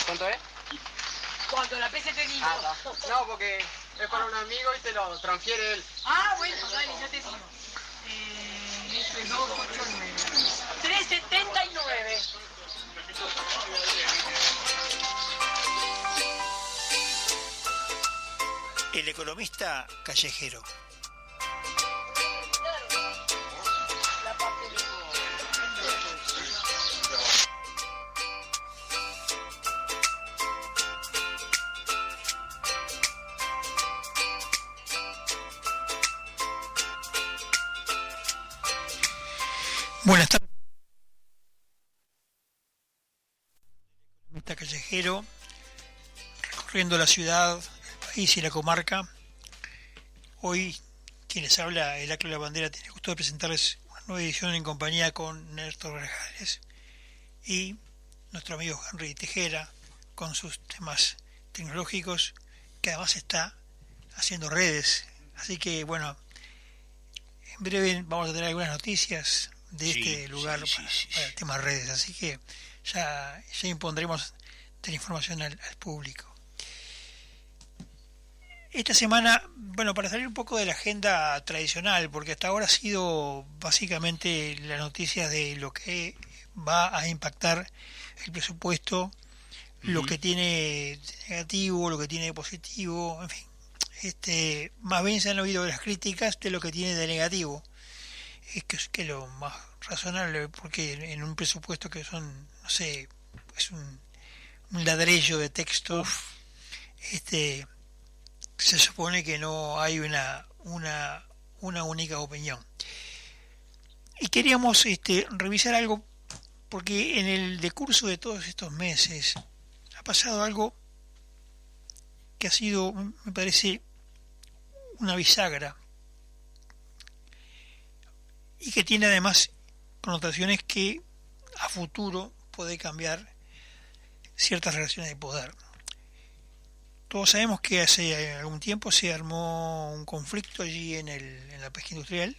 ¿Cuánto es? Cuando la pese te digo. No, porque es para un amigo y te lo transfiere él. Bueno, dale, ya te digo. Este 289. 379. El economista callejero. Buenas tardes. Economista callejero, recorriendo la ciudad, el país y la comarca. Hoy, quien les habla, el Aclo de la Bandera, tiene el gusto de presentarles una nueva edición en compañía con Néstor Grajales y nuestro amigo Henry Tejera, con sus temas tecnológicos, que además está haciendo redes. Así que, bueno, en breve vamos a tener algunas noticias de este lugar para el tema redes, así que ya impondremos de la información al público. Esta semana, bueno, para salir un poco de la agenda tradicional, porque hasta ahora ha sido básicamente la noticia de lo que va a impactar el presupuesto, lo que tiene de negativo, lo que tiene de positivo, en fin. Más bien se han oído las críticas de lo que tiene de negativo. Es que lo más razonable, porque en un presupuesto que son, no sé, es un ladrillo de texto, se supone que no hay una única opinión. Y queríamos revisar algo, porque en el decurso de todos estos meses ha pasado algo que ha sido, me parece, una bisagra, y que tiene además connotaciones que a futuro puede cambiar ciertas relaciones de poder. Todos sabemos que hace algún tiempo se armó un conflicto allí en la pesca industrial.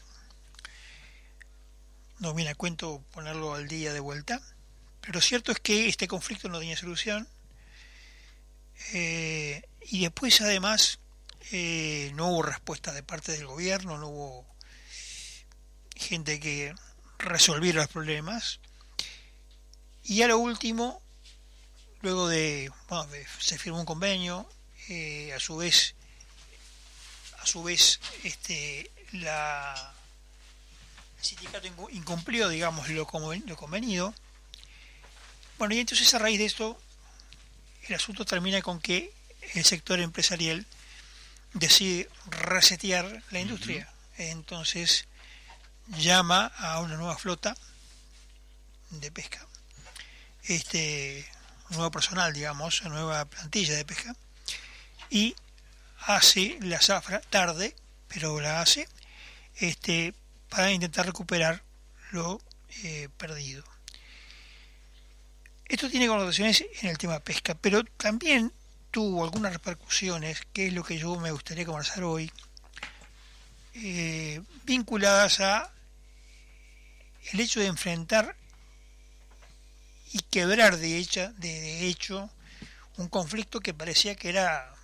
No viene a cuento ponerlo al día de vuelta, pero cierto es que este conflicto no tenía solución, y después además no hubo respuesta de parte del gobierno, no hubo gente que resolviera los problemas, y a lo último, luego se firmó un convenio, a su vez el sindicato incumplió, digamos, lo convenido. Bueno, y entonces a raíz de esto el asunto termina con que el sector empresarial decide resetear la industria. Entonces llama a una nueva flota de pesca, nuevo personal, digamos, una nueva plantilla de pesca, y hace la zafra tarde, pero la hace para intentar recuperar lo perdido. Esto tiene connotaciones en el tema pesca, pero también tuvo algunas repercusiones, que es lo que yo me gustaría conversar hoy, vinculadas a el hecho de enfrentar y quebrar de hecho un conflicto que parecía que era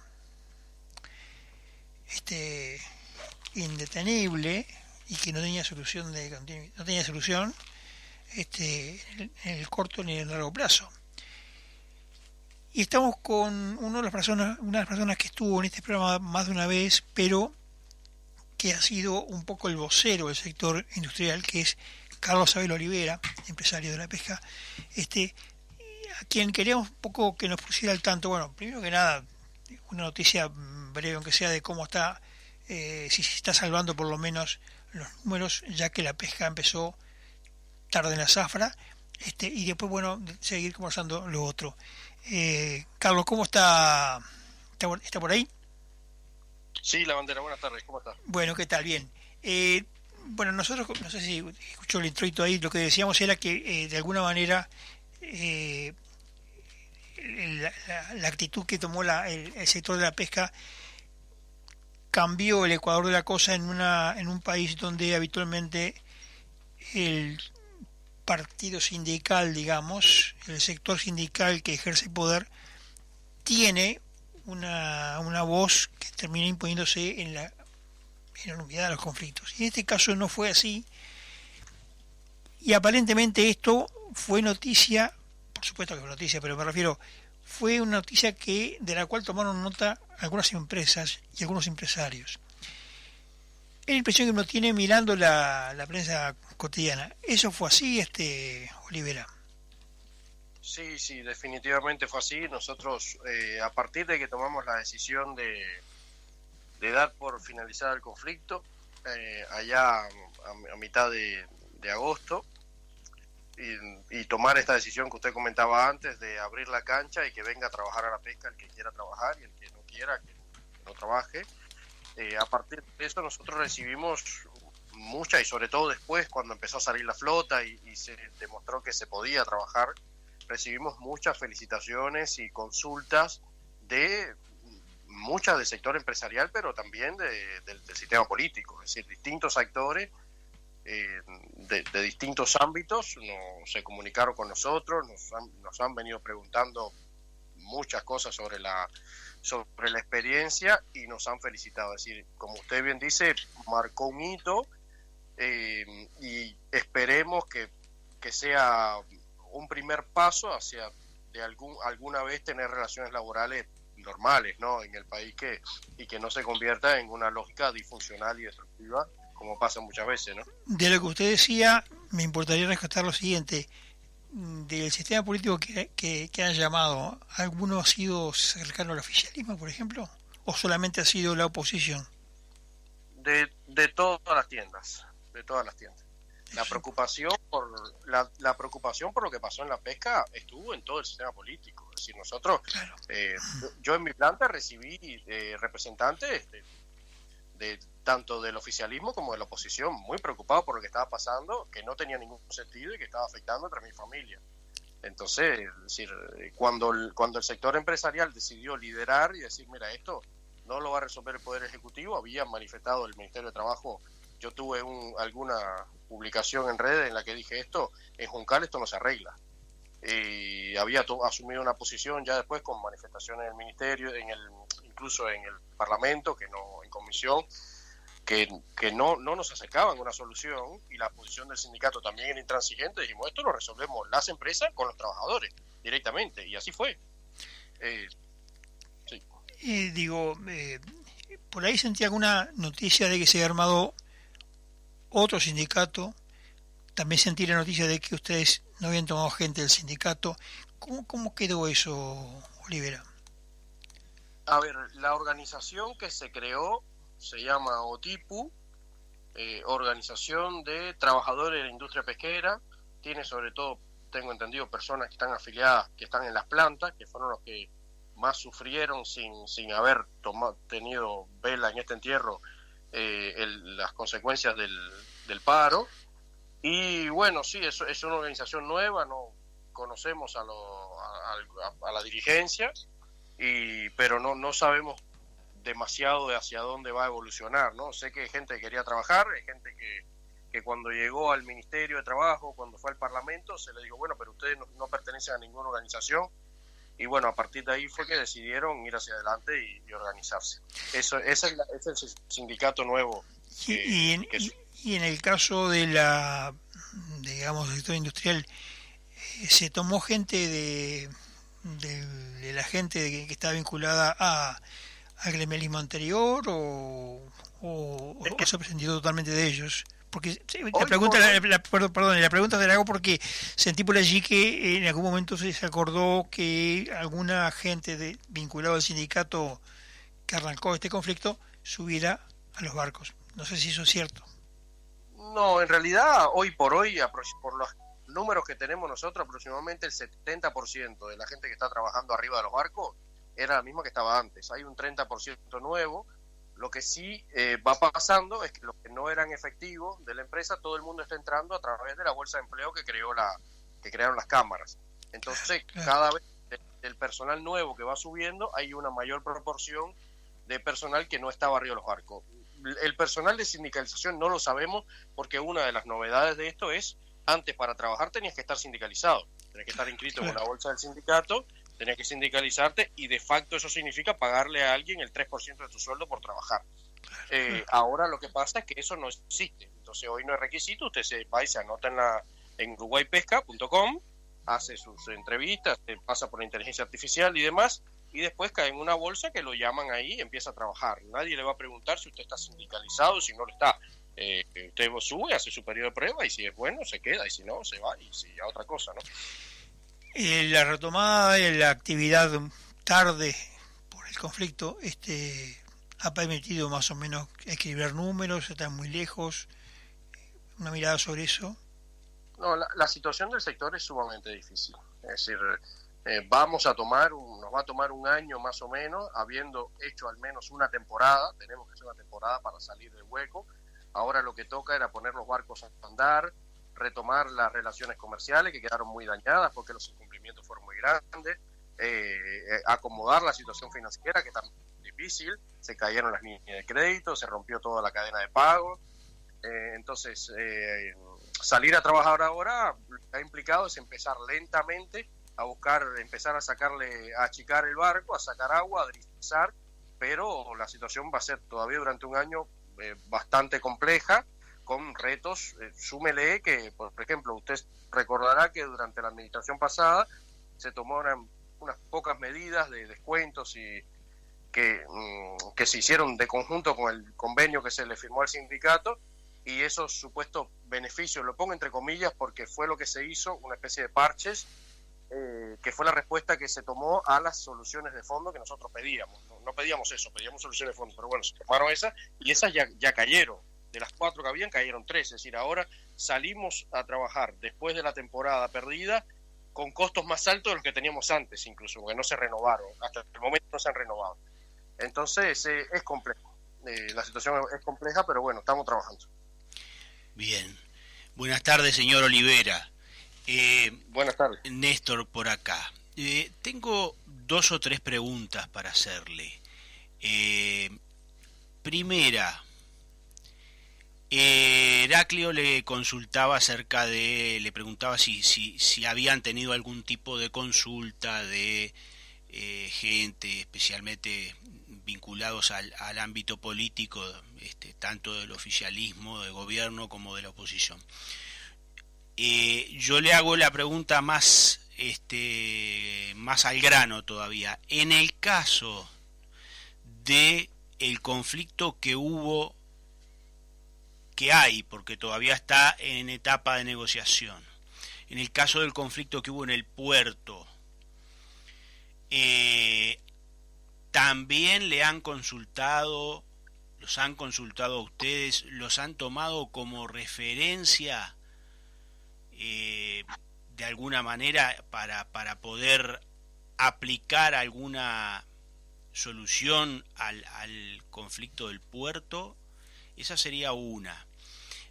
indetenible y que no tenía solución en el corto ni en el largo plazo. Y estamos con una de las personas que estuvo en este programa más de una vez, pero que ha sido un poco el vocero del sector industrial, que es Carlos Abel Olivera, empresario de la pesca, a quien queríamos un poco que nos pusiera al tanto. Bueno, primero que nada, una noticia breve, aunque sea, de cómo está, si se está salvando por lo menos los números, ya que la pesca empezó tarde en la zafra, y después, bueno, seguir conversando lo otro. Carlos, ¿cómo está? ¿Está por ahí? Sí, La Bandera, buenas tardes, ¿cómo está? Bueno, ¿qué tal? Bien. Bueno, nosotros, no sé si escuchó el introito ahí, lo que decíamos era que de alguna manera la actitud que tomó el sector de la pesca cambió el ecuador de la cosa en un país donde habitualmente el partido sindical, digamos, el sector sindical que ejerce poder, tiene una voz que termina imponiéndose en la unidad de los conflictos. Y en este caso no fue así, y aparentemente esto fue noticia, por supuesto que fue noticia, pero me refiero, fue una noticia de la cual tomaron nota algunas empresas y algunos empresarios. Es la impresión que uno tiene mirando la prensa cotidiana. ¿Eso fue así, Olivera? Sí, definitivamente fue así. Nosotros, a partir de que tomamos la decisión de dar por finalizado el conflicto, allá a mitad de agosto, y tomar esta decisión que usted comentaba antes de abrir la cancha y que venga a trabajar a la pesca el que quiera trabajar y el que no quiera que no trabaje. A partir de eso nosotros recibimos mucha, y sobre todo después cuando empezó a salir la flota y se demostró que se podía trabajar, recibimos muchas felicitaciones y consultas de muchas del sector empresarial, pero también del sistema político, es decir, distintos actores de distintos ámbitos se comunicaron con nosotros, nos han venido preguntando muchas cosas sobre la experiencia y nos han felicitado. Es decir, como usted bien dice, marcó un hito, y esperemos que sea un primer paso hacia de alguna vez tener relaciones laborales normales, ¿no?, en el país, y que no se convierta en una lógica disfuncional y destructiva como pasa muchas veces, ¿no? De lo que usted decía, me importaría rescatar lo siguiente. Del sistema político que han llamado, ¿alguno ha sido cercano al oficialismo, por ejemplo? ¿O solamente ha sido la oposición? De todas las tiendas. La preocupación por la preocupación por lo que pasó en la pesca estuvo en todo el sistema político. Es decir, nosotros, claro. Yo en mi planta recibí representantes de tanto del oficialismo como de la oposición, muy preocupados por lo que estaba pasando, que no tenía ningún sentido y que estaba afectando a mi familia. Entonces, es decir, cuando el sector empresarial decidió liderar y decir, mira, esto no lo va a resolver el Poder Ejecutivo, había manifestado el Ministerio de Trabajo. Yo tuve alguna publicación en redes en la que dije, en Juncal esto no se arregla. Y había asumido una posición ya después con manifestaciones del Ministerio, incluso en el Parlamento, que no en comisión, que no nos acercaban a una solución, y la posición del sindicato también era intransigente. Dijimos, esto lo resolvemos las empresas con los trabajadores directamente, y así fue. Sí. Por ahí sentí alguna noticia de que se había armado otro sindicato. También sentí la noticia de que ustedes no habían tomado gente del sindicato. ¿Cómo quedó eso, Olivera? A ver, la organización que se creó se llama OTIPU, Organización de Trabajadores de la Industria Pesquera. Tiene sobre todo, tengo entendido, personas que están afiliadas, que están en las plantas, que fueron los que más sufrieron sin haber tenido vela en este entierro, las consecuencias del paro. Y bueno, sí, es una organización nueva, no conocemos a la dirigencia, pero no sabemos demasiado de hacia dónde va a evolucionar, ¿no? Sé que hay gente que quería trabajar, hay gente que cuando llegó al Ministerio de Trabajo, cuando fue al Parlamento, se le dijo, bueno, pero ustedes no pertenecen a ninguna organización. Y bueno, a partir de ahí fue que decidieron ir hacia adelante y organizarse. Ese es el sindicato nuevo. Y en el caso de del sector industrial, ¿se tomó gente de la gente que estaba vinculada al gremialismo anterior o se prescindió totalmente de ellos? Porque la pregunta te la hago porque sentí por allí que en algún momento se acordó que alguna gente vinculada al sindicato que arrancó este conflicto subiera a los barcos. No sé si eso es cierto. No, en realidad, hoy por hoy, por los números que tenemos nosotros, aproximadamente el 70% de la gente que está trabajando arriba de los barcos era la misma que estaba antes. Hay un 30% nuevo. Lo que sí va pasando es que los que no eran efectivos de la empresa, todo el mundo está entrando a través de la bolsa de empleo que crearon las cámaras. Entonces, cada vez del personal nuevo que va subiendo, hay una mayor proporción de personal que no estaba arriba de los barcos. El personal de sindicalización no lo sabemos, porque una de las novedades de esto es, antes para trabajar tenías que estar sindicalizado, tenías que estar inscrito en una bolsa del sindicato, tenías que sindicalizarte y de facto eso significa pagarle a alguien el 3% de tu sueldo por trabajar. Ahora lo que pasa es que eso no existe. Entonces hoy no es requisito, usted se va y se anota en uruguaypesca.com, hace sus entrevistas, pasa por la inteligencia artificial y demás, y después cae en una bolsa que lo llaman ahí y empieza a trabajar. Nadie le va a preguntar si usted está sindicalizado, si no lo está. Usted sube, hace su periodo de prueba y si es bueno se queda y si no se va y si a otra cosa, ¿no? La retomada de la actividad tarde por el conflicto ha permitido más o menos equilibrar números, están muy lejos. Una mirada sobre eso. No, la situación del sector es sumamente difícil. Es decir, nos va a tomar un año más o menos, habiendo hecho al menos una temporada. Tenemos que hacer una temporada para salir del hueco. Ahora lo que toca era poner los barcos a andar, retomar las relaciones comerciales que quedaron muy dañadas porque los incumplimientos fueron muy grandes, acomodar la situación financiera que también es difícil, se cayeron las líneas de crédito, se rompió toda la cadena de pago. Entonces, salir a trabajar ahora lo que ha implicado es empezar lentamente a empezar a achicar el barco, a sacar agua, a deslizar, pero la situación va a ser todavía durante un año bastante compleja, con retos. Súmele que, por ejemplo, usted recordará que durante la administración pasada se tomaron unas pocas medidas de descuentos y que se hicieron de conjunto con el convenio que se le firmó al sindicato, y esos supuestos beneficios, lo pongo entre comillas porque fue lo que se hizo, una especie de parches, que fue la respuesta que se tomó a las soluciones de fondo que nosotros pedíamos. No pedíamos eso, pedíamos soluciones de fondo, pero bueno, se tomaron esas y esas ya cayeron. De las 4 que habían, cayeron 3. Es decir, ahora salimos a trabajar después de la temporada perdida con costos más altos de los que teníamos antes, incluso, porque no se renovaron. Hasta el momento no se han renovado. Entonces, es complejo. La situación es compleja, pero bueno, estamos trabajando. Bien. Buenas tardes, señor Olivera. Buenas tardes. Néstor por acá. Tengo 2 o 3 preguntas para hacerle. Primera, Heraclio le preguntaba si habían tenido algún tipo de consulta de gente especialmente vinculados al ámbito político, tanto del oficialismo, del gobierno como de la oposición. Yo le hago la pregunta más al grano todavía. En el caso de el conflicto que hay, porque todavía está en etapa de negociación, en el caso del conflicto que hubo en el puerto, también los han consultado a ustedes, los han tomado como referencia de alguna manera para poder aplicar alguna solución al conflicto del puerto. Esa sería una.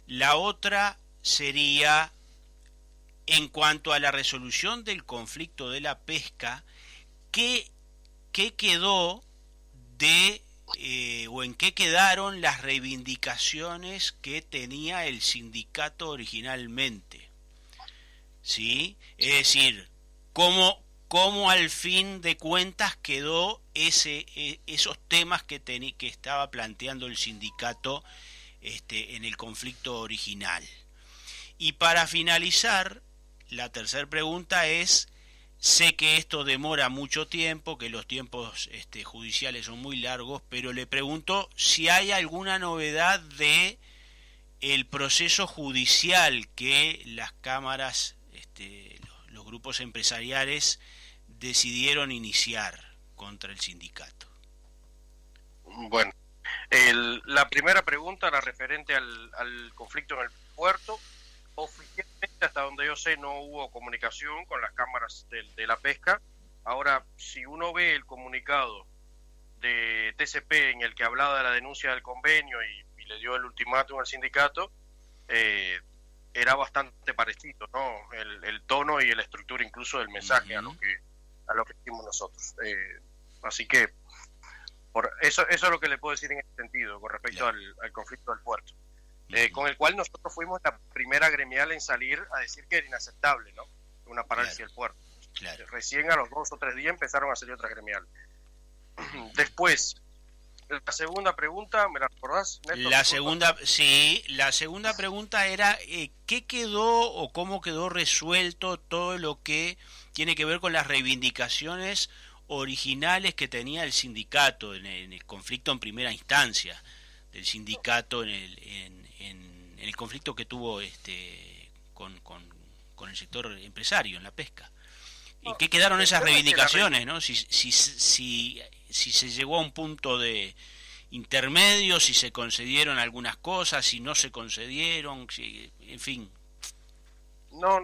La otra sería, en cuanto a la resolución del conflicto de la pesca, ¿qué quedó o en qué quedaron las reivindicaciones que tenía el sindicato originalmente? ¿Sí? Es decir, ¿cómo al fin de cuentas quedó esos temas que estaba planteando el sindicato en el conflicto original? Y para finalizar, la tercera pregunta es, sé que esto demora mucho tiempo, que los tiempos judiciales son muy largos, pero le pregunto si hay alguna novedad de el proceso judicial que las cámaras, los grupos empresariales decidieron iniciar contra el sindicato. Bueno, la primera pregunta, la referente al conflicto en el puerto, oficialmente hasta donde yo sé no hubo comunicación con las cámaras de la pesca. Ahora, si uno ve el comunicado de TCP en el que hablaba de la denuncia del convenio y le dio el ultimátum al sindicato, era bastante parecido, ¿no? El tono y la estructura incluso del mensaje a lo que hicimos nosotros. Así que eso es lo que le puedo decir en este sentido con respecto al conflicto del puerto, con el cual nosotros fuimos la primera gremial en salir a decir que era inaceptable, ¿no? Una parálisis del puerto. Claro. Recién a los 2 o 3 días empezaron a salir otras gremiales. Después, la segunda pregunta, ¿me la recordás, Néstor? La segunda pregunta era ¿qué quedó o cómo quedó resuelto todo lo que tiene que ver con las reivindicaciones originales que tenía el sindicato en el conflicto en primera instancia del sindicato en el conflicto que tuvo con el sector empresario en la pesca? ¿En qué quedaron esas reivindicaciones, no? Si se llegó a un punto de intermedio, si se concedieron algunas cosas, si no se concedieron, en fin. No,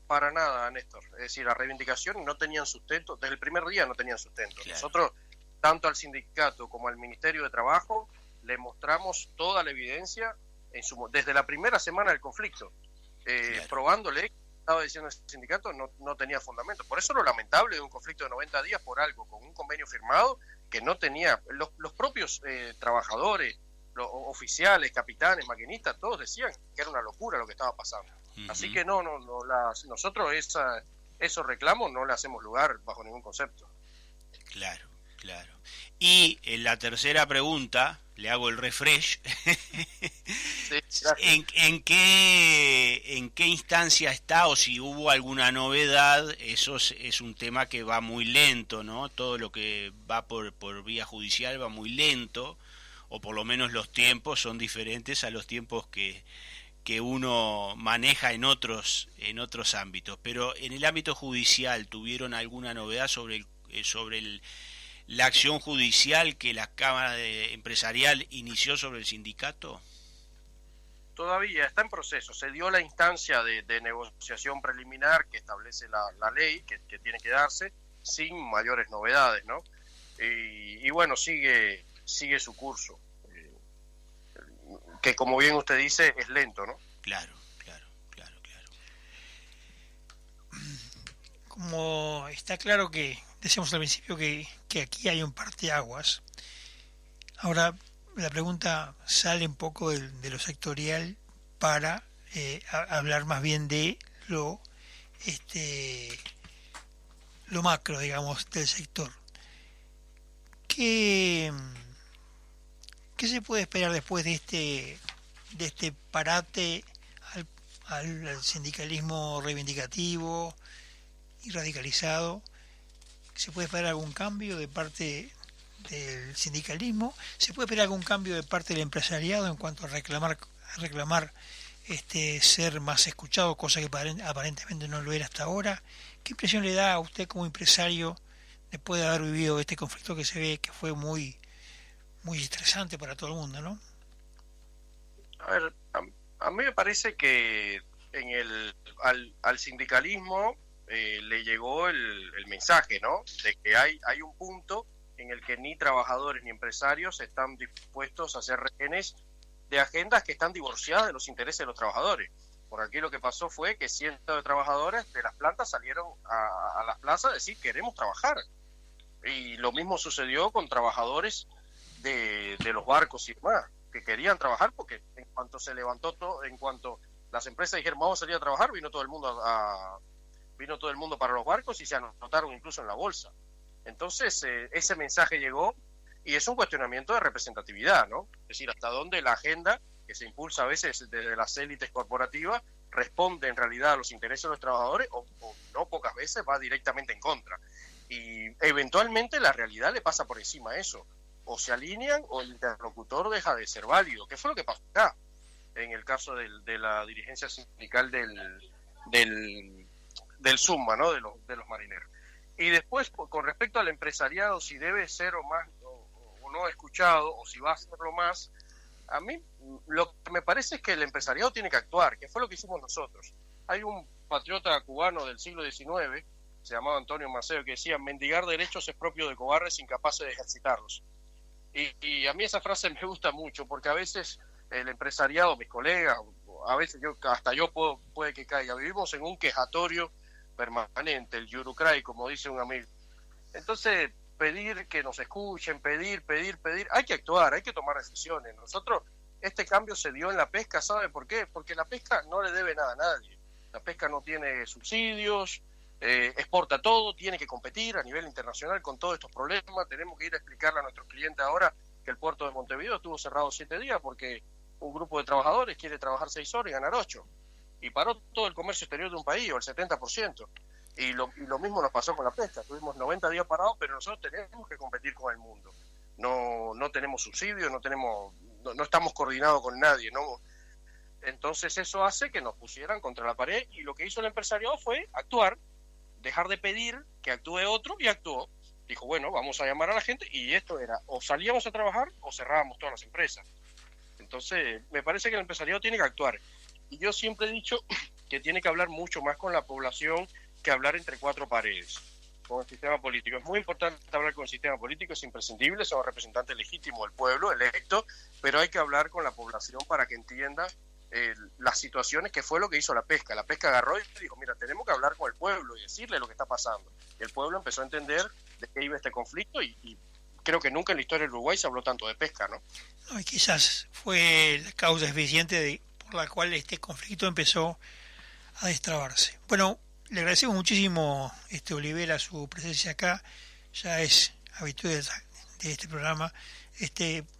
para nada, Néstor. Es decir, las reivindicaciones no tenían sustento, desde el primer día no tenían sustento. Claro. Nosotros, tanto al sindicato como al Ministerio de Trabajo, le mostramos toda la evidencia desde la primera semana del conflicto, Claro. probándole que estaba diciendo el sindicato no tenía fundamento. Por eso lo lamentable de un conflicto de 90 días por algo, con un convenio firmado que no tenía, los propios trabajadores, los oficiales, capitanes, maquinistas, todos decían que era una locura lo que estaba pasando. Uh-huh. Así que nosotros esos reclamos no le hacemos lugar bajo ningún concepto. Claro. Y en la tercera pregunta, le hago el refresh. Sí, ¿En qué instancia está o si hubo alguna novedad? Eso es un tema que va muy lento, ¿no? Todo lo que va por vía judicial va muy lento, o por lo menos los tiempos son diferentes a los tiempos que uno maneja en otros ámbitos. Pero en el ámbito judicial, ¿tuvieron alguna novedad sobre la acción judicial que la Cámara Empresarial inició sobre el sindicato? Todavía está en proceso. Se dio la instancia de negociación preliminar que establece la ley que tiene que darse, sin mayores novedades, ¿no? Y bueno, sigue su curso, que como bien usted dice es lento, ¿no? Claro. Como está claro que decíamos al principio que aquí hay un parteaguas, ahora la pregunta sale un poco de lo sectorial para hablar más bien de lo macro, digamos, del sector. ¿Qué se puede esperar después de este parate al sindicalismo reivindicativo y radicalizado? ¿Se puede esperar algún cambio de parte del sindicalismo? ¿Se puede esperar algún cambio de parte del empresariado en cuanto a reclamar ser más escuchado, cosa que aparentemente no lo era hasta ahora? ¿Qué impresión le da a usted como empresario después de haber vivido este conflicto que se ve que fue muy estresante para todo el mundo, ¿no? A ver, a mí me parece que al sindicalismo le llegó el mensaje, ¿no? De que hay un punto en el que ni trabajadores ni empresarios están dispuestos a ser rehenes de agendas que están divorciadas de los intereses de los trabajadores. Por aquí lo que pasó fue que cientos de trabajadores de las plantas salieron a las plazas a decir queremos trabajar. Y lo mismo sucedió con trabajadores de los barcos y demás, que querían trabajar porque en cuanto se levantó todo, en cuanto las empresas dijeron vamos a salir a trabajar, vino todo el mundo para los barcos y se anotaron incluso en la bolsa. Entonces ese mensaje llegó y es un cuestionamiento de representatividad, ¿no? Es decir, hasta dónde la agenda que se impulsa a veces desde las élites corporativas responde en realidad a los intereses de los trabajadores o no pocas veces va directamente en contra. Y eventualmente la realidad le pasa por encima a eso. O se alinean o el interlocutor deja de ser válido. ¿Qué fue lo que pasó acá? En el caso de la dirigencia sindical del SUMA, ¿no? De los marineros. Y después, con respecto al empresariado, si debe ser o no escuchado, o si va a serlo más, a mí lo que me parece es que el empresariado tiene que actuar, que fue lo que hicimos nosotros. Hay un patriota cubano del siglo XIX, se llamaba Antonio Maceo, que decía, mendigar derechos es propio de cobardes incapaces de ejercitarlos. Y a mí esa frase me gusta mucho, porque a veces el empresariado, mis colegas, a veces yo puede que caiga, vivimos en un quejatorio permanente, el yurucray, como dice un amigo. Entonces, pedir que nos escuchen, pedir, hay que actuar, hay que tomar decisiones. Nosotros, este cambio se dio en la pesca, ¿sabe por qué? Porque la pesca no le debe nada a nadie. La pesca no tiene subsidios, exporta todo, tiene que competir a nivel internacional con todos estos problemas. Tenemos que ir a explicarle a nuestros clientes ahora que el puerto de Montevideo estuvo cerrado 7 días porque un grupo de trabajadores quiere trabajar 6 horas y ganar 8. Y paró todo el comercio exterior de un país, o el 70%. Y lo mismo nos pasó con la pesca. Tuvimos 90 días parados, pero nosotros tenemos que competir con el mundo. No tenemos subsidios, no estamos coordinados con nadie, ¿no? Entonces eso hace que nos pusieran contra la pared, y lo que hizo el empresariado fue actuar, dejar de pedir que actúe otro, y actuó. Dijo, bueno, vamos a llamar a la gente, y esto era, o salíamos a trabajar o cerrábamos todas las empresas. Entonces me parece que el empresariado tiene que actuar. Y yo siempre he dicho que tiene que hablar mucho más con la población que hablar entre 4 paredes con el sistema político. Es muy importante hablar con el sistema político, es imprescindible, somos representantes legítimos del pueblo, electo, pero hay que hablar con la población para que entienda las situaciones, que fue lo que hizo la pesca. La pesca agarró y dijo, mira, tenemos que hablar con el pueblo y decirle lo que está pasando. Y el pueblo empezó a entender de qué iba este conflicto, y creo que nunca en la historia del Uruguay se habló tanto de pesca, ¿no? No, y quizás fue la causa eficiente por la cual este conflicto empezó a destrabarse. Bueno, le agradecemos muchísimo, Olivera, su presencia acá. Ya es habitual de este programa,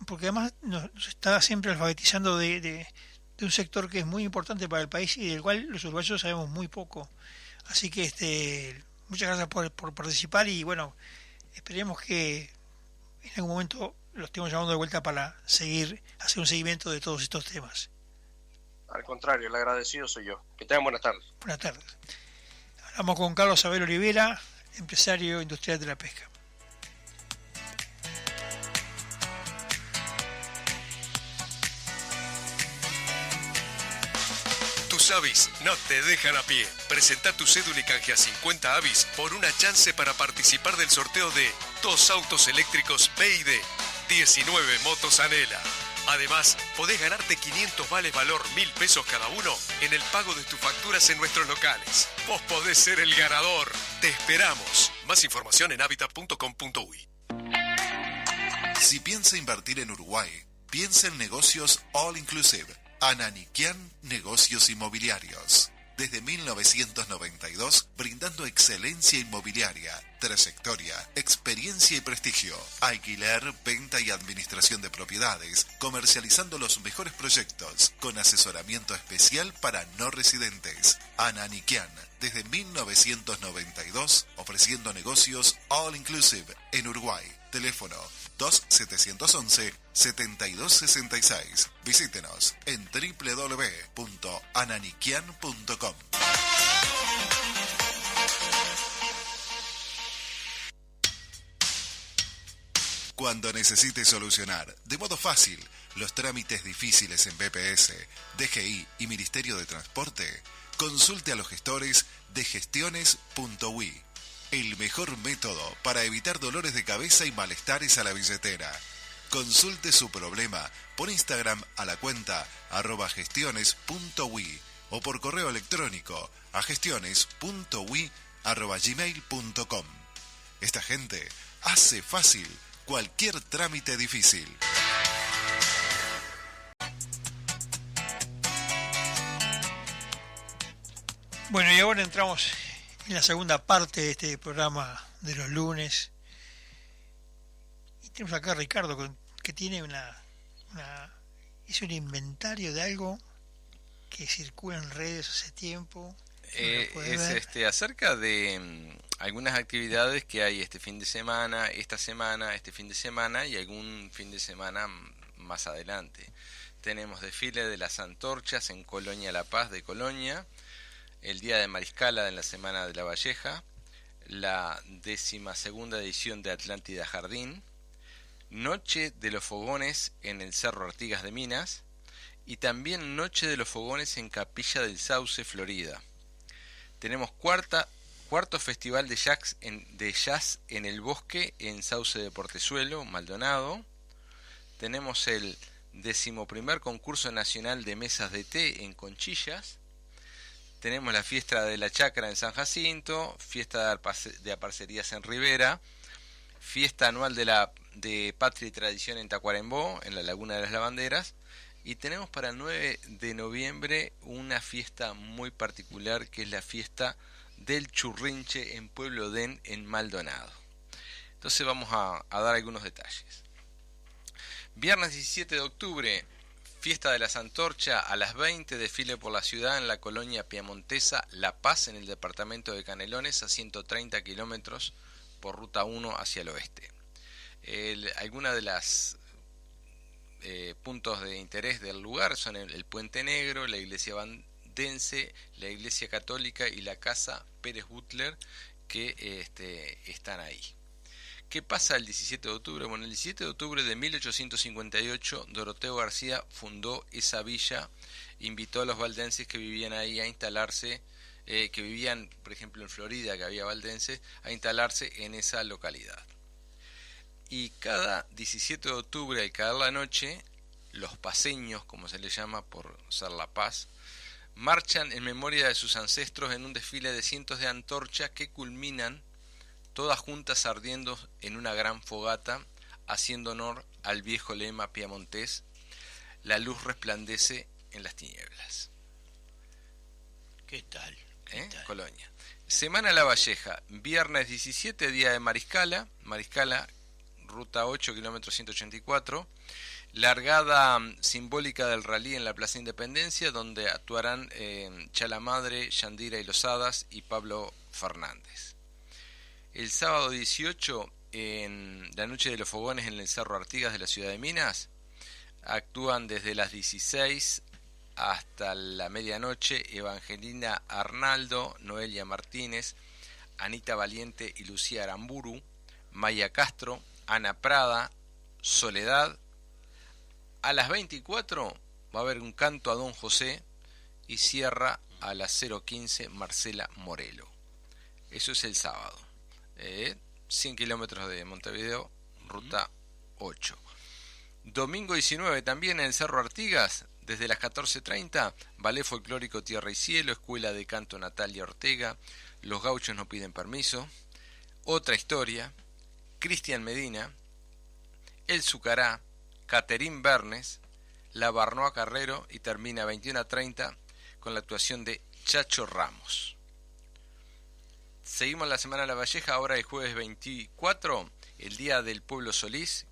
porque además nos está siempre alfabetizando de un sector que es muy importante para el país y del cual los uruguayos sabemos muy poco. Así que muchas gracias por participar, y bueno, esperemos que en algún momento lo estemos llamando de vuelta para hacer un seguimiento de todos estos temas. Al contrario, el agradecido soy yo. Que tengan buenas tardes. Buenas tardes. Hablamos con Carlos Abel Olivera, empresario industrial de la pesca. Tus avis no te dejan a pie. Presenta tu cédula y canjea 50 avis por una chance para participar del sorteo de 2 autos eléctricos BYD, 19 motos Anela. Además, podés ganarte 500 vales valor 1.000 pesos cada uno en el pago de tus facturas en nuestros locales. Vos podés ser el ganador. Te esperamos. Más información en habitat.com.uy. Si piensa invertir en Uruguay, piensa en negocios all inclusive. Ananiquian Negocios Inmobiliarios. Desde 1992, brindando excelencia inmobiliaria, trayectoria, experiencia y prestigio. Alquiler, venta y administración de propiedades, comercializando los mejores proyectos, con asesoramiento especial para no residentes. Ananiquian, desde 1992, ofreciendo negocios all inclusive en Uruguay. Teléfono 2711-7266. Visítenos en www.ananiquian.com. Cuando necesite solucionar de modo fácil los trámites difíciles en BPS, DGI y Ministerio de Transporte, consulte a los gestores de gestiones.ui. El mejor método para evitar dolores de cabeza y malestares a la billetera. Consulte su problema por Instagram a la cuenta @gestiones.ui o por correo electrónico a gestiones.ui@gmail.com. Esta gente hace fácil cualquier trámite difícil. Bueno, y ahora entramos en la segunda parte de este programa de los lunes. Y tenemos acá a Ricardo, que tiene hizo un inventario de algo que circula en redes hace tiempo. Es acerca de algunas actividades que hay este fin de semana, esta semana, este fin de semana y algún fin de semana más adelante. Tenemos desfile de las antorchas en Colonia La Paz de Colonia, el Día de Mariscala en la Semana de la Valleja, la 12ª edición de Atlántida Jardín, Noche de los Fogones en el Cerro Artigas de Minas y también Noche de los Fogones en Capilla del Sauce, Florida. Tenemos cuarto Festival de Jazz en el Bosque en Sauce de Portezuelo, Maldonado. Tenemos el 11º Concurso Nacional de Mesas de Té en Conchillas. Tenemos la Fiesta de la Chacra en San Jacinto, Fiesta de Aparcerías en Rivera, Fiesta Anual de Patria y Tradición en Tacuarembó, en la Laguna de las Lavanderas, y tenemos para el 9 de noviembre una fiesta muy particular que es la fiesta del Churrinche en Pueblo Odén, en Maldonado. Entonces vamos a dar algunos detalles. Viernes 17 de octubre, fiesta de las Antorchas, a las 20, desfile por la ciudad en la colonia piamontesa La Paz, en el departamento de Canelones, a 130 kilómetros por ruta 1 hacia el oeste. Algunas de las puntos de interés del lugar son el Puente Negro, la iglesia bandense, la iglesia católica y la casa Pérez Butler, que están ahí. ¿Qué pasa el 17 de octubre? Bueno, el 17 de octubre de 1858, Doroteo García fundó esa villa, invitó a los valdenses que vivían ahí a instalarse, que vivían, por ejemplo, en Florida, que había valdenses, a instalarse en esa localidad. Y cada 17 de octubre, al caer la noche, los paseños, como se les llama por ser La Paz, marchan en memoria de sus ancestros en un desfile de cientos de antorchas que culminan todas juntas ardiendo en una gran fogata, haciendo honor al viejo lema piamontés: la luz resplandece en las tinieblas. ¿Qué tal? Colonia. Semana La Valleja, viernes 17, día de Mariscala, ruta 8, kilómetro 184, largada simbólica del rally en la Plaza Independencia, donde actuarán Chalamadre, Yandira y Los Hadas y Pablo Fernández. El sábado 18, en la Noche de los Fogones en el Cerro Artigas de la ciudad de Minas, actúan desde las 16 hasta la medianoche Evangelina Arnaldo, Noelia Martínez, Anita Valiente y Lucía Aramburu, Maya Castro, Ana Prada, Soledad. A las 24 va a haber un canto a Don José y cierra a las 0:15 Marcela Morelo. Eso es el sábado. 100 kilómetros de Montevideo, ruta 8. Domingo 19 también en el Cerro Artigas, desde las 14:30, Ballet Folclórico Tierra y Cielo, Escuela de Canto Natalia Ortega, Los Gauchos no piden permiso, Otra Historia, Cristian Medina, El Zucará, Caterín Bernes, La Barnoa Carrero, y termina 21:30 con la actuación de Chacho Ramos. Seguimos la Semana de La Valleja, ahora el jueves 24, el Día del Pueblo Solís,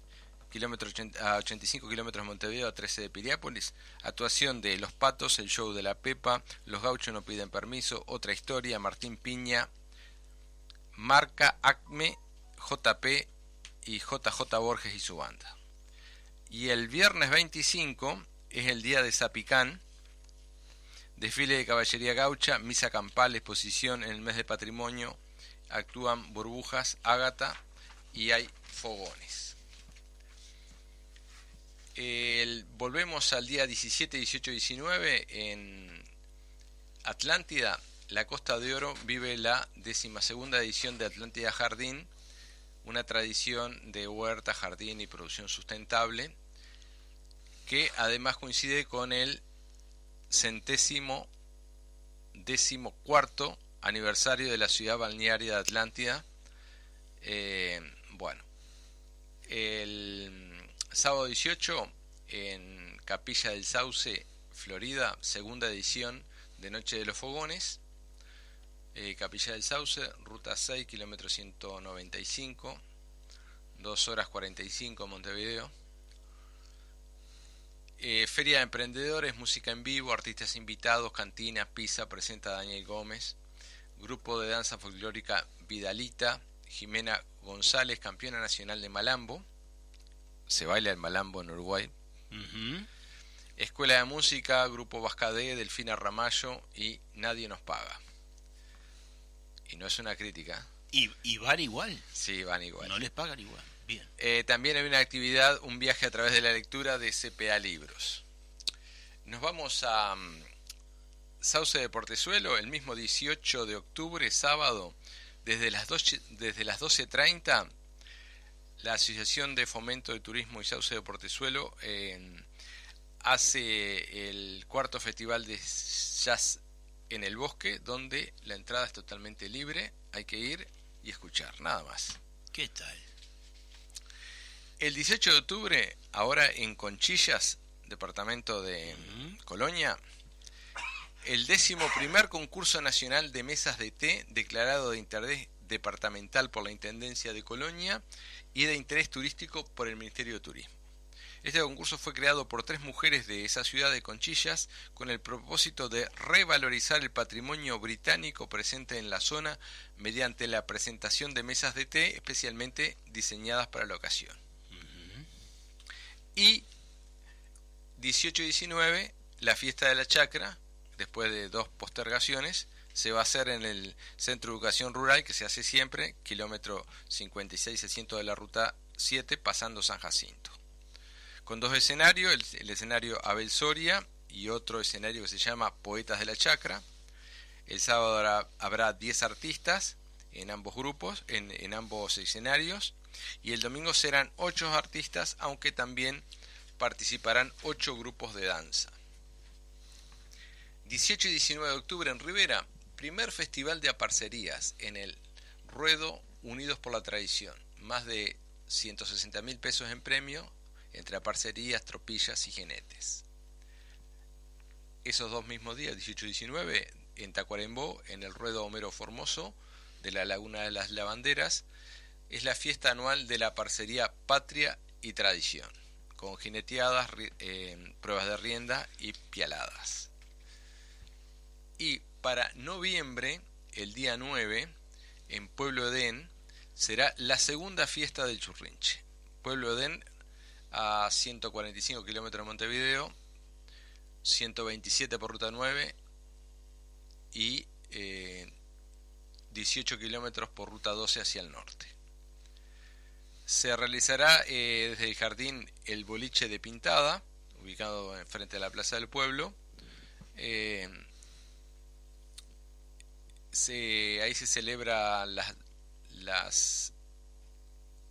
a 85 kilómetros de Montevideo, a 13 de Piriápolis. Actuación de Los Patos, El Show de la Pepa, Los Gauchos no piden permiso, Otra Historia, Martín Piña, Marca Acme, JP y JJ Borges y su banda. Y el viernes 25 es el Día de Zapicán, desfile de caballería gaucha, misa campal, exposición en el mes de patrimonio, actúan Burbujas, Ágata y hay fogones. Volvemos al día 17, 18 y 19 en Atlántida. La Costa de Oro vive la 12ª edición de Atlántida Jardín, una tradición de huerta, jardín y producción sustentable, que además coincide con el 114º aniversario de la ciudad balnearia de Atlántida. El sábado 18 en Capilla del Sauce, Florida, segunda edición de Noche de los Fogones. Capilla del Sauce, ruta 6, kilómetro 195, 2 horas 45 Montevideo. Feria de Emprendedores, música en vivo, artistas invitados, cantina, pizza, presenta Daniel Gómez. Grupo de danza folclórica Vidalita, Jimena González, campeona nacional de malambo. Se baila el malambo en Uruguay. Escuela de música, Grupo Vascadé, Delfina Ramallo y Nadie nos paga. Y no es una crítica. ¿Y van igual? Sí, van igual. No les pagan igual. Bien. También hay una actividad, un viaje a través de la lectura de CPA Libros. Nos vamos a Sauce de Portezuelo el mismo 18 de octubre, sábado, desde las 12:30. La Asociación de Fomento de Turismo y Sauce de Portezuelo hace el cuarto festival de jazz en el bosque, donde la entrada es totalmente libre, hay que ir y escuchar, nada más. ¿Qué tal? El 18 de octubre, ahora en Conchillas, departamento de Colonia, el 11º concurso nacional de mesas de té declarado de interés departamental por la Intendencia de Colonia y de interés turístico por el Ministerio de Turismo. Este concurso fue creado por 3 mujeres de esa ciudad de Conchillas con el propósito de revalorizar el patrimonio británico presente en la zona mediante la presentación de mesas de té especialmente diseñadas para la ocasión. Y 18 y 19, la fiesta de la chacra, después de 2 postergaciones, se va a hacer en el Centro de Educación Rural, que se hace siempre, kilómetro 56-600 de la ruta 7, pasando San Jacinto. Con 2 escenarios, el escenario Abel Soria y otro escenario que se llama Poetas de la Chacra. El sábado habrá 10 artistas en ambos grupos, en ambos escenarios, y el domingo serán 8 artistas, aunque también participarán 8 grupos de danza. 18 y 19 de octubre en Rivera, primer festival de aparcerías en el Ruedo Unidos por la Tradición. Más de 160.000 pesos en premio entre aparcerías, tropillas y jinetes. Esos 2 mismos días, 18 y 19, en Tacuarembó, en el Ruedo Homero Formoso de la Laguna de las Lavanderas, es la fiesta anual de la parcería Patria y Tradición, con jineteadas, pruebas de rienda y pialadas. Y para noviembre, el día 9, en Pueblo Edén, será la segunda fiesta del Churrinche. Pueblo Edén, a 145 kilómetros de Montevideo, 127 por ruta 9 y 18 kilómetros por ruta 12 hacia el norte. Se realizará desde el jardín El Boliche de Pintada, ubicado frente a la Plaza del Pueblo. Ahí se celebra las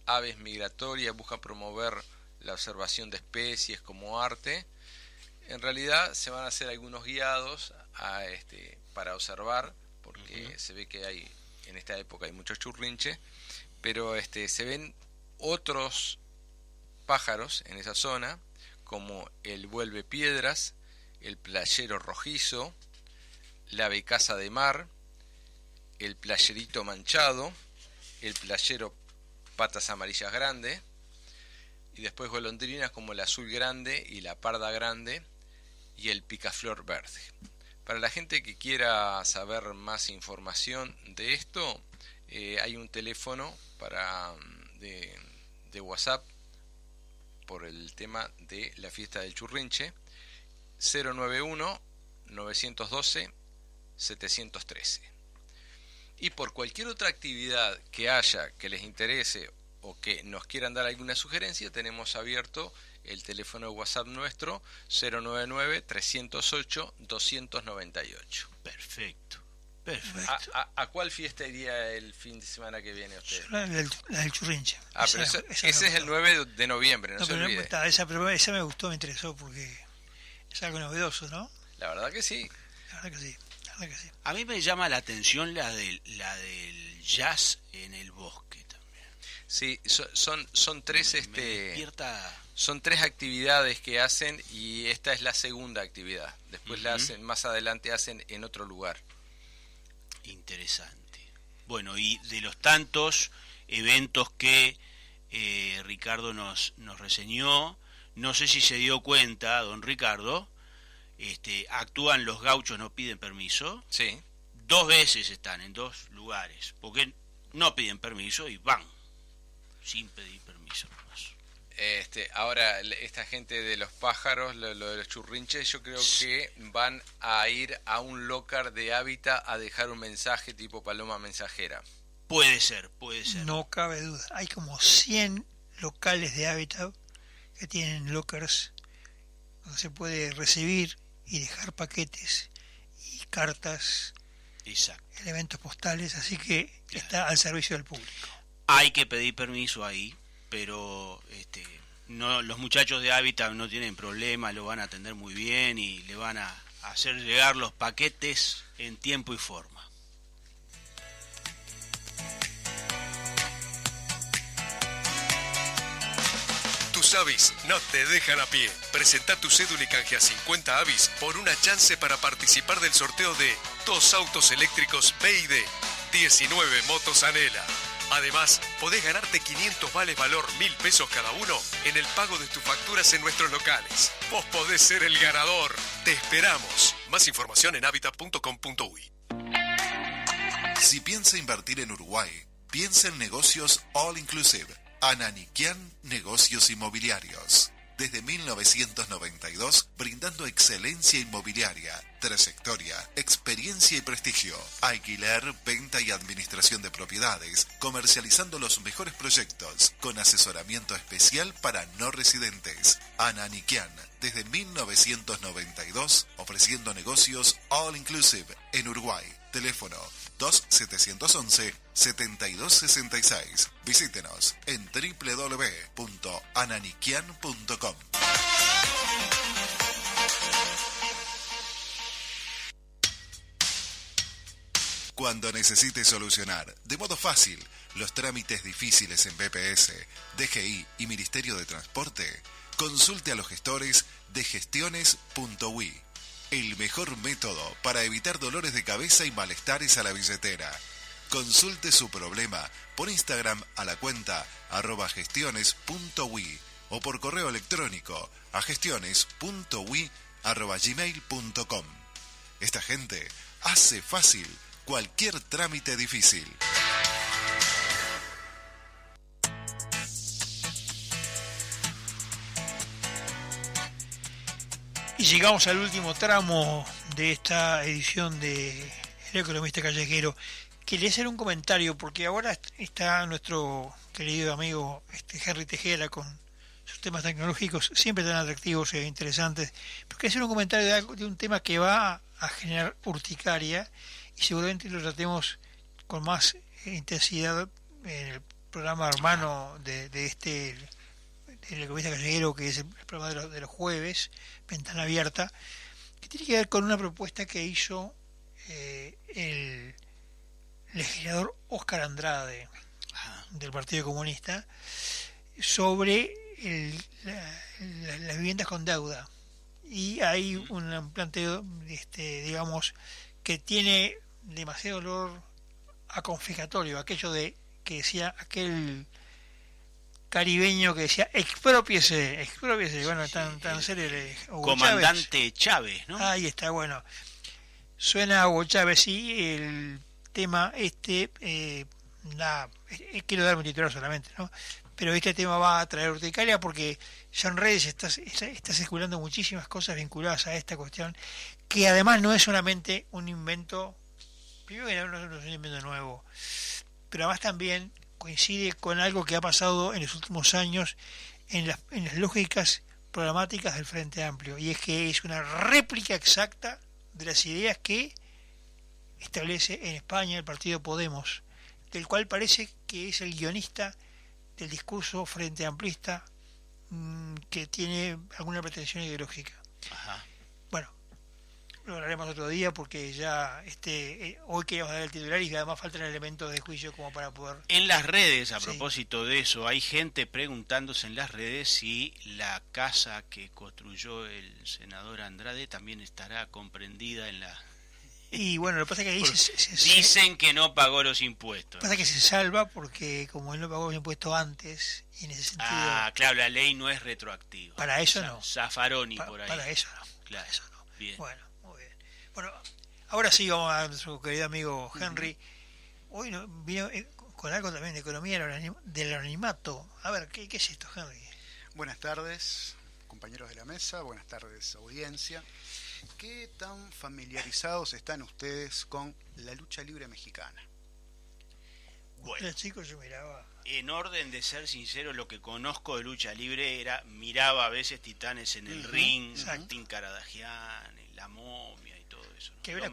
aves migratorias, buscan promover la observación de especies como arte. En realidad se van a hacer algunos guiados para observar, porque se ve que en esta época hay muchos churrinches, pero se ven otros pájaros en esa zona, como el vuelve piedras, el playero rojizo, la becasa de mar, el playerito manchado, el playero patas amarillas grande, y después golondrinas como el azul grande y la parda grande y el picaflor verde. Para la gente que quiera saber más información de esto, hay un teléfono de WhatsApp por el tema de la fiesta del Churrinche, 091-912-713. Y por cualquier otra actividad que haya que les interese o que nos quieran dar alguna sugerencia, tenemos abierto el teléfono de WhatsApp nuestro, 099-308-298. Perfecto. ¿A cuál fiesta iría el fin de semana que viene usted? La del Churrinche. Pero ese es el 9 de noviembre, no se olvide. Esa me gustó, me interesó, porque es algo novedoso, ¿no? La verdad que sí. La verdad que sí. A mí me llama la atención la del jazz en el bosque también. Sí, son 3 despierta... son 3 actividades que hacen, y esta es la segunda actividad. Después la hacen más adelante, hacen en otro lugar. Interesante. Bueno, y de los tantos eventos que Ricardo nos reseñó, no sé si se dio cuenta, don Ricardo, actúan Los Gauchos No Piden Permiso. Sí. 2 veces están en 2 lugares, porque no piden permiso y van sin pedir permiso nomás. Ahora, esta gente de los pájaros, lo de los churrinches, yo creo que van a ir a un local de hábitat a dejar un mensaje tipo paloma mensajera. Puede ser. No cabe duda. Hay como 100 locales de hábitat que tienen lockers donde se puede recibir y dejar paquetes y cartas, elementos postales, así que está al servicio del público. Hay que pedir permiso ahí, pero no, los muchachos de Hábitat no tienen problema, lo van a atender muy bien y le van a hacer llegar los paquetes en tiempo y forma. Tus avis no te dejan a pie. Presenta tu cédula y canjea 50 avis por una chance para participar del sorteo de 2 autos eléctricos BYD, 19 motos Anela. Además, podés ganarte 500 vales valor 1.000 pesos cada uno en el pago de tus facturas en nuestros locales. Vos podés ser el ganador. Te esperamos. Más información en habitat.com.uy. Si piensa invertir en Uruguay, piensa en negocios All Inclusive. Ananiquian Negocios Inmobiliarios. Desde 1992, brindando excelencia inmobiliaria, trayectoria, experiencia y prestigio. Alquiler, venta y administración de propiedades, comercializando los mejores proyectos, con asesoramiento especial para no residentes. Ananiquian, desde 1992, ofreciendo negocios All Inclusive en Uruguay. Teléfono 2711-7266. Visítenos en www.ananiquian.com. Cuando necesites solucionar de modo fácil los trámites difíciles en BPS, DGI y Ministerio de Transporte, consulte a los gestores de gestiones.ui. El mejor método para evitar dolores de cabeza y malestares a la billetera. Consulte su problema por Instagram a la cuenta @gestiones.ui o por correo electrónico a gestiones.ui@gmail.com. Esta gente hace fácil cualquier trámite difícil. Y llegamos al último tramo de esta edición de El Economista Callejero. Quería hacer un comentario porque ahora está nuestro querido amigo Henry Tejera con sus temas tecnológicos siempre tan atractivos e interesantes. Pero quería hacer un comentario de un tema que va a generar urticaria y seguramente lo tratemos con más intensidad en el programa hermano de El Economista Callejero, que es el programa de los jueves, Ventana Abierta, que tiene que ver con una propuesta que hizo el legislador Óscar Andrade del Partido Comunista sobre las viviendas con deuda. Y hay un planteo, digamos, que tiene demasiado olor a confiscatorio, aquello de que decía aquel caribeño que decía expropiese, bueno, tan serio, comandante Chávez, ¿no? Ahí está, bueno, suena a Hugo Chávez. Y el tema quiero dar un titular solamente, ¿no? Pero este tema va a traer urticaria porque ya en redes está circulando muchísimas cosas vinculadas a esta cuestión, que además no es solamente un invento, primero que no es un invento nuevo, pero además también coincide con algo que ha pasado en los últimos años en las lógicas programáticas del Frente Amplio, y es que es una réplica exacta de las ideas que establece en España el partido Podemos, del cual parece que es el guionista del discurso frente amplista, que tiene alguna pretensión ideológica. Ajá. Bueno, lo hablaremos otro día porque ya hoy queríamos dar el titular y además faltan elementos de juicio como para poder... En las redes, a propósito de eso, hay gente preguntándose en las redes si la casa que construyó el senador Andrade también estará comprendida en la... Y bueno, lo que pasa es que ahí dicen que no pagó los impuestos. Lo que pasa es que se salva porque como él no pagó los impuestos antes, y en ese sentido... Ah, claro, la ley no es retroactiva. Para eso no. Zaffaroni por ahí. Para eso no. Claro. Para eso no. Bien. Bueno, muy bien. Bueno, ahora sí vamos a nuestro querido amigo Henry. Hoy vino con algo también de economía del anonimato. A ver, ¿qué es esto, Henry? Buenas tardes, compañeros de la mesa. Buenas tardes, audiencia. ¿Qué tan familiarizados están ustedes con la lucha libre mexicana? Bueno, chicos, yo miraba. En orden de ser sincero, lo que conozco de lucha libre miraba a veces Titanes en el ring, Martín Caradagian, La Momia y todo eso, ¿no? Que era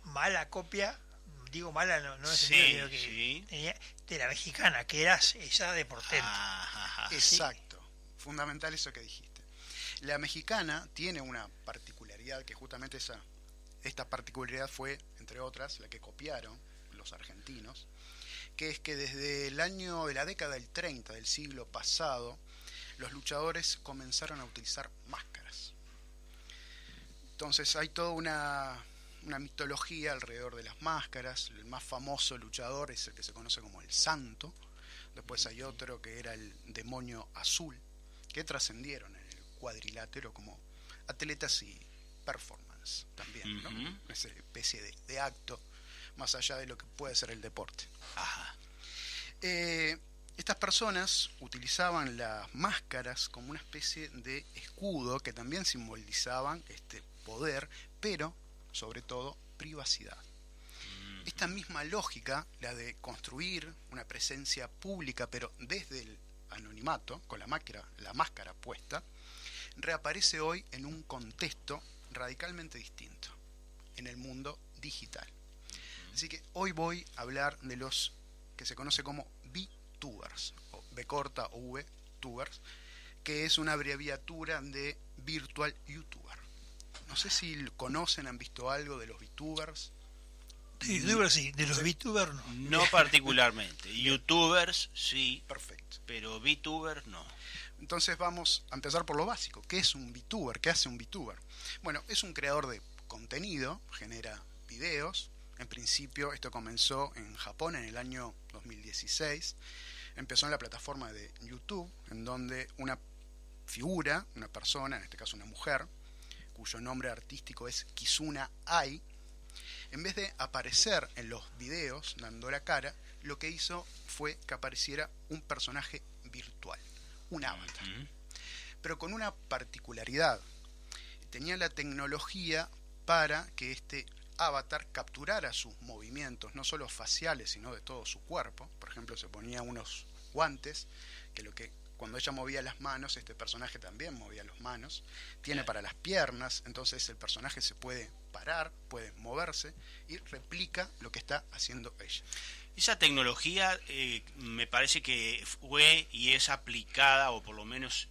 mala copia, digo mala no es sentido que tenía de la mexicana, que era esa de Portento. Exacto, fundamental eso que dijiste. La mexicana tiene una particularidad, que justamente esta particularidad fue, entre otras, la que copiaron los argentinos, que es que desde el año de la década del 30 del siglo pasado, los luchadores comenzaron a utilizar máscaras. Entonces hay toda una mitología alrededor de las máscaras. El más famoso luchador es el que se conoce como el Santo. Después hay otro que era el Demonio Azul, que trascendieron en el cuadrilátero como atletas y performance también, ¿no? Esa especie de acto más allá de lo que puede ser el deporte. Ajá. Estas personas utilizaban las máscaras como una especie de escudo que también simbolizaban poder, pero sobre todo privacidad. Esta misma lógica, la de construir una presencia pública pero desde el anonimato, con la máscara puesta, reaparece hoy en un contexto radicalmente distinto, en el mundo digital. Así que hoy voy a hablar de los que se conoce como VTubers, o B corta o V Tubers, que es una abreviatura de Virtual YouTuber. No sé si conocen, han visto algo de los VTubers. De YouTubers sí, de los VTubers no. No particularmente. YouTubers sí. Perfecto. Pero VTubers no. Entonces vamos a empezar por lo básico. ¿Qué es un VTuber? ¿Qué hace un VTuber? Bueno, es un creador de contenido, genera videos. En principio esto comenzó en Japón en el año 2016. Empezó en la plataforma de YouTube, en donde una figura, una persona, en este caso una mujer, cuyo nombre artístico es Kizuna Ai, en vez de aparecer en los videos dando la cara, lo que hizo fue que apareciera un personaje virtual, un avatar. Pero con una particularidad. Tenía la tecnología para que este avatar capturara sus movimientos, no solo faciales, sino de todo su cuerpo. Por ejemplo, se ponía unos guantes, que cuando ella movía las manos, este personaje también movía las manos. Tiene para las piernas, entonces el personaje se puede parar, puede moverse y replica lo que está haciendo ella. Esa tecnología me parece que fue y es aplicada, o por lo menos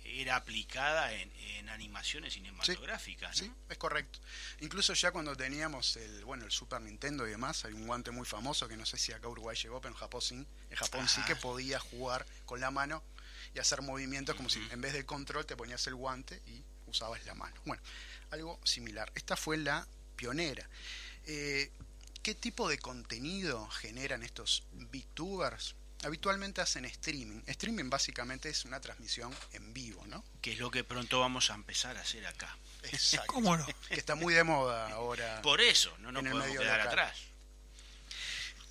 era aplicada en animaciones cinematográficas, sí, ¿no? Sí, es correcto. Incluso ya cuando teníamos el Super Nintendo y demás, hay un guante muy famoso que no sé si acá Uruguay llegó, pero en Japón sí. En Japón sí que podía jugar con la mano y hacer movimientos como si en vez del control te ponías el guante y usabas la mano. Bueno, algo similar. Esta fue la pionera. ¿Qué tipo de contenido generan estos VTubers? Habitualmente hacen streaming. Streaming básicamente es una transmisión en vivo, ¿no? Que es lo que pronto vamos a empezar a hacer acá. Exacto. ¿Cómo no? Que está muy de moda ahora. Por eso, no nos podemos quedar atrás.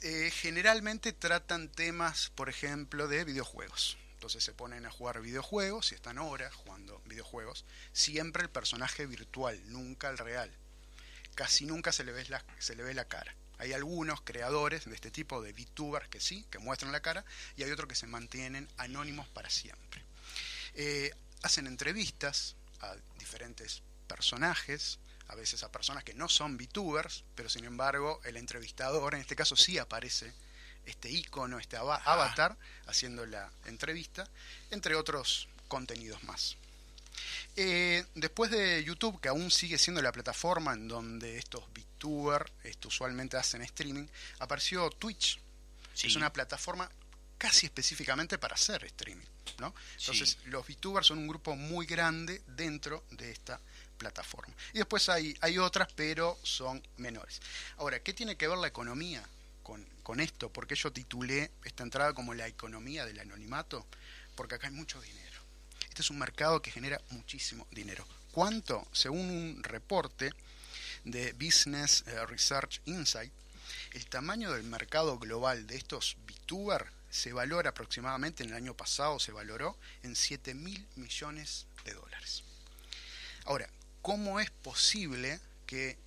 Generalmente tratan temas, por ejemplo, de videojuegos. Entonces se ponen a jugar videojuegos y están horas jugando videojuegos. Siempre el personaje virtual, nunca el real. Casi nunca se le ve la cara. Hay algunos creadores de este tipo de VTubers que sí, que muestran la cara, y hay otros que se mantienen anónimos para siempre. Hacen entrevistas a diferentes personajes, a veces a personas que no son VTubers, pero sin embargo el entrevistador, en este caso sí aparece este icono, este avatar, haciendo la entrevista, entre otros contenidos más. Después de YouTube, que aún sigue siendo la plataforma en donde estos VTubers usualmente hacen streaming, apareció Twitch. Sí. Es una plataforma casi específicamente para hacer streaming, ¿no? Entonces los VTubers son un grupo muy grande dentro de esta plataforma. Y después hay otras, pero son menores. Ahora, ¿qué tiene que ver la economía con esto? Porque yo titulé esta entrada como la economía del anonimato, porque acá hay mucho dinero. Este es un mercado que genera muchísimo dinero. ¿Cuánto? Según un reporte de Business Research Insight, el tamaño del mercado global de estos VTubers se valora aproximadamente, en el año pasado se valoró en $7.000 millones. Ahora, ¿cómo es posible que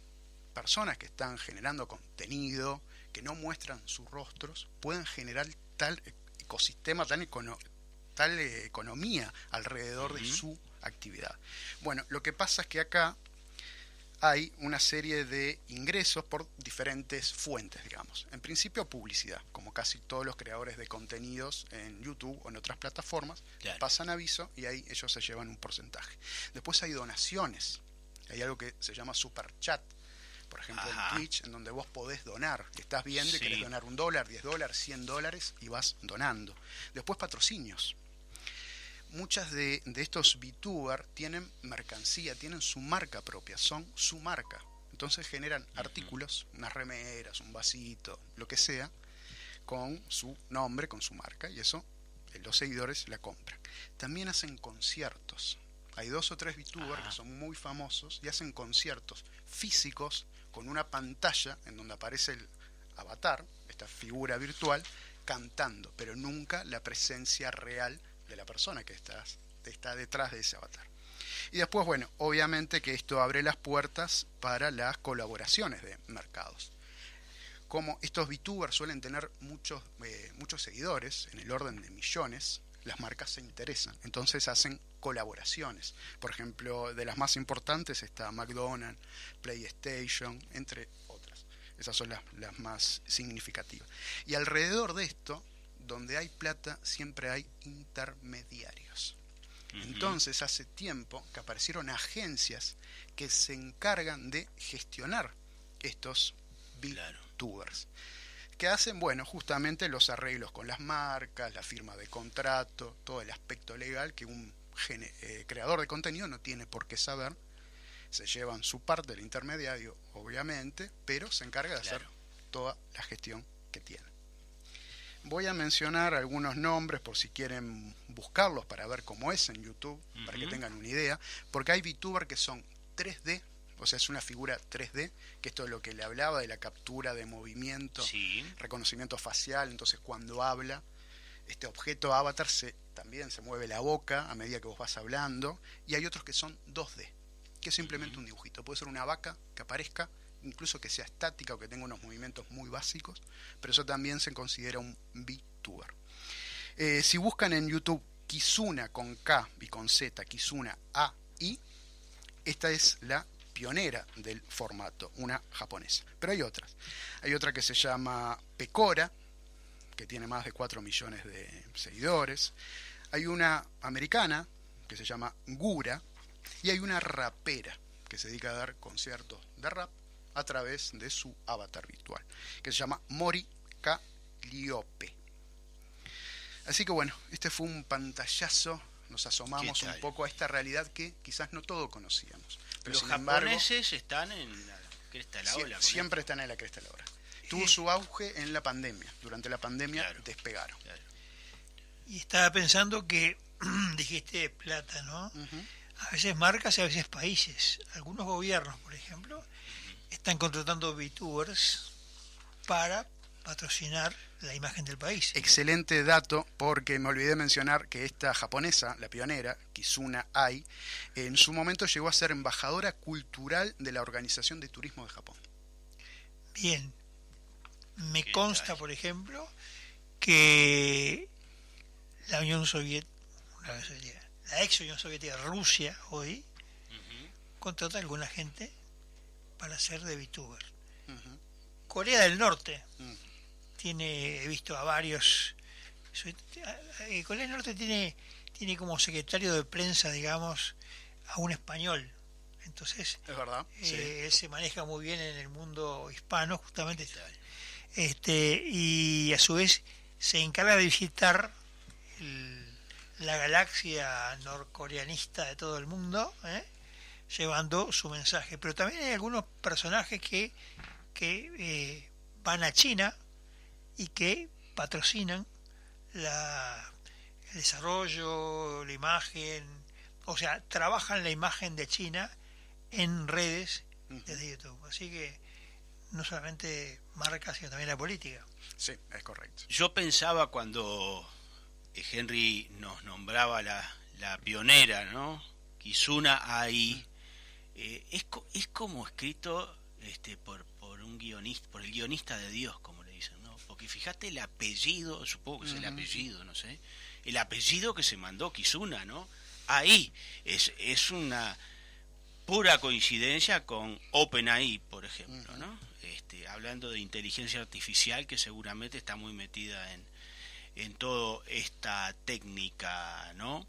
personas que están generando contenido, que no muestran sus rostros, puedan generar tal ecosistema, tal economía alrededor de su actividad? Bueno, lo que pasa es que acá hay una serie de ingresos por diferentes fuentes, digamos. En principio, publicidad, como casi todos los creadores de contenidos en YouTube o en otras plataformas, claro, pasan aviso y ahí ellos se llevan un porcentaje. Después hay donaciones. Hay algo que se llama super chat, por ejemplo en Twitch, en donde vos podés donar. Estás viendo y querés donar $1, $10, $100 y vas donando. Después patrocinios. muchas de estos VTuber tienen mercancía, tienen su marca propia, son su marca. Entonces generan artículos, unas remeras, un vasito, lo que sea, con su nombre, con su marca, y eso los seguidores la compran. También hacen conciertos. Hay 2 o 3 VTubers que son muy famosos y hacen conciertos físicos con una pantalla en donde aparece el avatar, esta figura virtual, cantando, pero nunca la presencia real de la persona que está detrás de ese avatar. Y después, bueno, obviamente que esto abre las puertas para las colaboraciones de mercados. Como estos VTubers suelen tener muchos seguidores, en el orden de millones, las marcas se interesan, entonces hacen colaboraciones. Por ejemplo, de las más importantes está McDonald's, PlayStation, entre otras. Esas son las más significativas. Y alrededor de esto, donde hay plata, siempre hay intermediarios. Entonces, hace tiempo que aparecieron agencias que se encargan de gestionar estos VTubers. Que hacen, bueno, justamente los arreglos con las marcas, la firma de contrato, todo el aspecto legal que un creador de contenido no tiene por qué saber. Se llevan su parte del intermediario, obviamente, pero se encarga de hacer toda la gestión que tiene. Voy a mencionar algunos nombres por si quieren buscarlos para ver cómo es en YouTube, para que tengan una idea, porque hay VTubers que son 3D, o sea, es una figura 3D, que esto es lo que le hablaba de la captura de movimiento, reconocimiento facial. Entonces cuando habla, este objeto avatar también se mueve la boca a medida que vos vas hablando, y hay otros que son 2D, que es simplemente un dibujito. Puede ser una vaca que aparezca, incluso que sea estática o que tenga unos movimientos muy básicos, pero eso también se considera un VTuber. Si buscan en YouTube Kizuna con K y con Z, Kizuna AI, esta es la pionera del formato, una japonesa. Pero hay otras. Hay otra que se llama Pecora, que tiene más de 4 millones de seguidores. Hay una americana que se llama Gura, y hay una rapera que se dedica a dar conciertos de rap a través de su avatar virtual, que se llama Mori Calliope. Así que bueno, este fue un pantallazo, nos asomamos un poco a esta realidad que quizás no todos conocíamos. Pero los japoneses están en la cresta de la ola. Siempre están en la cresta de la ola. Tuvo su auge en la pandemia. Durante la pandemia despegaron. Y estaba pensando que dijiste plata, ¿no? A veces marcas y a veces países. Algunos gobiernos, por ejemplo, están contratando VTubers para patrocinar la imagen del país. Excelente dato, porque me olvidé mencionar que esta japonesa, la pionera, Kizuna Ai, en su momento llegó a ser embajadora cultural de la Organización de Turismo de Japón. Bien. Me consta, por ejemplo, que la Unión Soviética, la ex Unión Soviética, Rusia, hoy, contrata a alguna gente para ser de VTuber. Corea del Norte he visto a varios. Corea del Norte tiene como secretario de prensa, digamos, a un español. Entonces, es verdad, él se maneja muy bien en el mundo hispano, justamente. Y a su vez se encarga de visitar la galaxia norcoreanista de todo el mundo, llevando su mensaje. Pero también hay algunos personajes que van a China y que patrocinan el desarrollo, la imagen, o sea, trabajan la imagen de China en redes desde YouTube. Así que no solamente marcas, sino también la política. Sí, es correcto. Yo pensaba cuando Henry nos nombraba la pionera, ¿no? Kizuna Ai, es como escrito por un guionista, por el guionista de Dios, como le dicen, ¿no? Porque fíjate el apellido, supongo que es el apellido, no sé, el apellido que se mandó Kizuna, ¿no? Ahí es una pura coincidencia con OpenAI, por ejemplo, ¿no? Hablando de inteligencia artificial, que seguramente está muy metida en toda esta técnica, ¿no?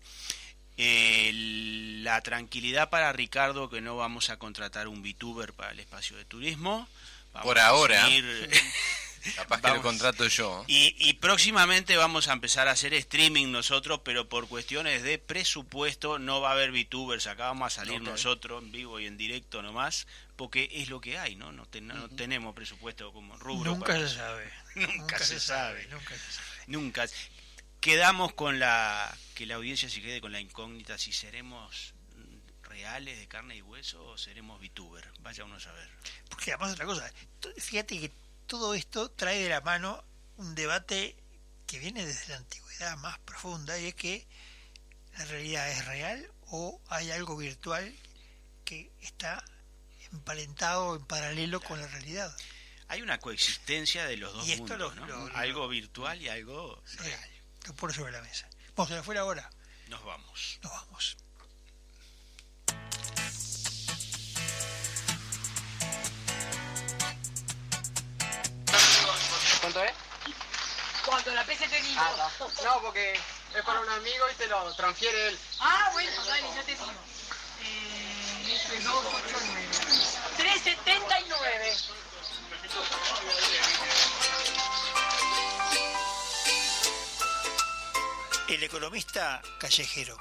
La tranquilidad para Ricardo, que no vamos a contratar un VTuber para el espacio de turismo. Por ahora. Capaz que lo contrato yo. Y próximamente vamos a empezar a hacer streaming nosotros, pero por cuestiones de presupuesto no va a haber VTubers. Acá vamos a salir nosotros en vivo y en directo nomás, porque es lo que hay, ¿no? No tenemos presupuesto como rubro. Nunca se sabe. Nunca se sabe. Nunca se sabe. Nunca. Quedamos con que la audiencia se quede con la incógnita si seremos reales de carne y hueso o seremos VTuber. Vaya uno a saber. Porque además otra cosa, fíjate que todo esto trae de la mano un debate que viene desde la antigüedad más profunda, y es que la realidad es real o hay algo virtual que está emparentado en paralelo con la realidad. Hay una coexistencia de los dos Y esto mundos, ¿no? Algo virtual y algo real. Lo pone sobre la mesa. Vamos a afuera ahora. Nos vamos. Nos vamos. ¿Cuánto es? Cuando la PC te digo. No, porque es para un amigo y te lo transfiere él. Ah, bueno, dale, ya te digo. 289. 379. El economista callejero.